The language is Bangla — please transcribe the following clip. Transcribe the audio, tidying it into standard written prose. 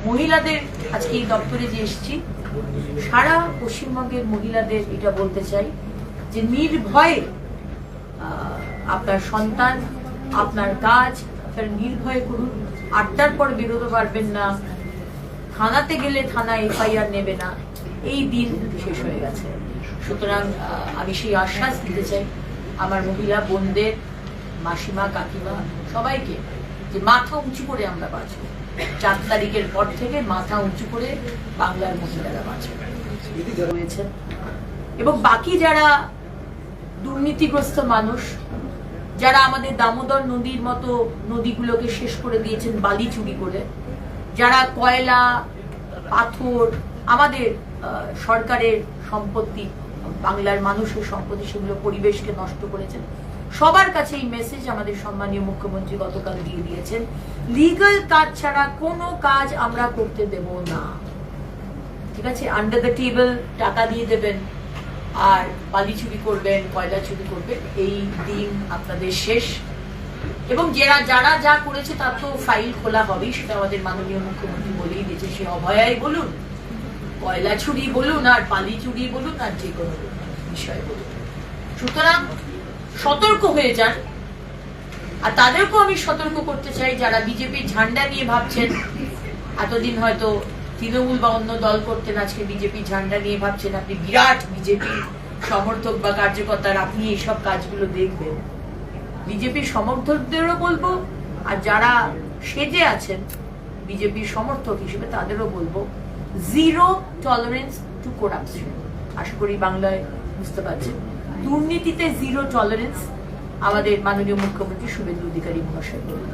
মহিলাদের আজকে এই দপ্তরে যে এসেছি, সারা পশ্চিমবঙ্গের মহিলাদের এটা বলতে চাই যে নির্ভয়ে আপনার সন্তান, আপনার কাজ আপনার নির্ভয়ে করুন। 8টার পর বেরোতে পারবেন না, থানাতে গেলে থানা এফআইআর নেবে না, এই দিন শেষ হয়ে গেছে। সুতরাং আমি সেই আশ্বাস দিতে চাই আমার মহিলা বোনদের, মাসিমা, কাকিমা সবাইকে, যে মাথা উঁচু করে আমরা বাঁচবো। 4 তারিখের পর থেকে মাথা উঁচু করে বাংলার মহিলারা বাঁচবে রয়েছেন। এবং বাকি যারা দুর্নীতিগ্রস্ত মানুষ, যারা আমাদের দামোদর নদীর মতো নদীগুলোকে শেষ করে দিয়েছেন বালি চুরি করে, যারা কয়লা, পাথর, আমাদের সরকারের সম্পত্তি, বাংলার মানুষের সম্পত্তি, সেগুলো পরিবেশকে নষ্ট করেছেন, সবার কাছে এই মেসেজ আমাদের সম্মানীয় মুখ্যমন্ত্রী গতকাল দিয়ে দিয়েছেন, লিগ্যাল কাজ ছাড়া কোনো কাজ আমরা করতে দেব না। ঠিক আছে, আন্ডার দ্য টেবল টাকা দিয়ে দেবেন আর বালি চুরি করবেন, কয়লা চুরি করবেন, এই দিন আপনাদের শেষ। এবং যারা যা করেছে তার তো ফাইল খোলা হবেই, সেটা আমাদের মাননীয় মুখ্যমন্ত্রী বলেই দিয়েছে। সে অভয়াই বলুন, কয়লা চুরি বলুন, আর বালি চুরি বলুন, আর যে কোনো বিষয় বলুন। সুতরাং সতর্ক হয়ে যান। আর তাদেরকেও আমি সতর্ক করতে চাই যারা বিজেপির ঝান্ডা নিয়ে ভাবছেন, এতদিন হয়তো তৃণমূল বা অন্য দল করতেন, আজকে বিজেপি ঝান্ডা নিয়ে ভাবছেন আপনি বিরাট বিজেপি সমর্থক বা কার্যকর্তার, আপনি এইসব কাজগুলো দেখবেন। বিজেপির সমর্থকদেরও বলবো, আর যারা সেজে আছেন বিজেপির সমর্থক হিসেবে তাদেরও বলবো, জিরো টলারেন্স টু করাপশন। আশা করি বাংলায় বুঝতে পারছেন, দুর্নীতিতে জিরো টলারেন্স আমাদের মাননীয় মুখ্যমন্ত্রী শুভেন্দু অধিকারী মহাশয় বলবেন।